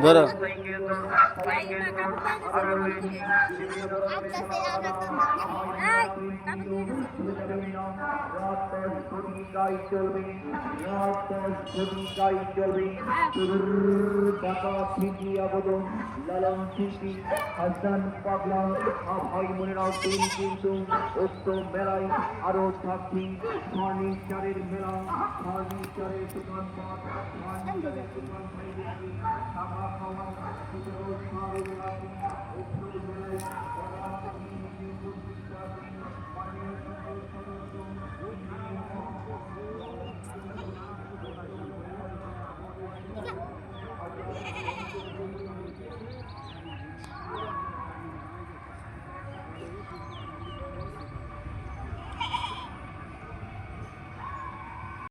ধরো লালন শিল্পী হাসান পাগলা ভাই বোনেরাও তৈরি কিন্তু উক্ত মেলায় আরো থাকছি ফার্নিচারের মেলা, ফার্নিচারের দোকানপাট, ফার্নিচারের দোকান থাকা খাওয়া উক্ত মেলায়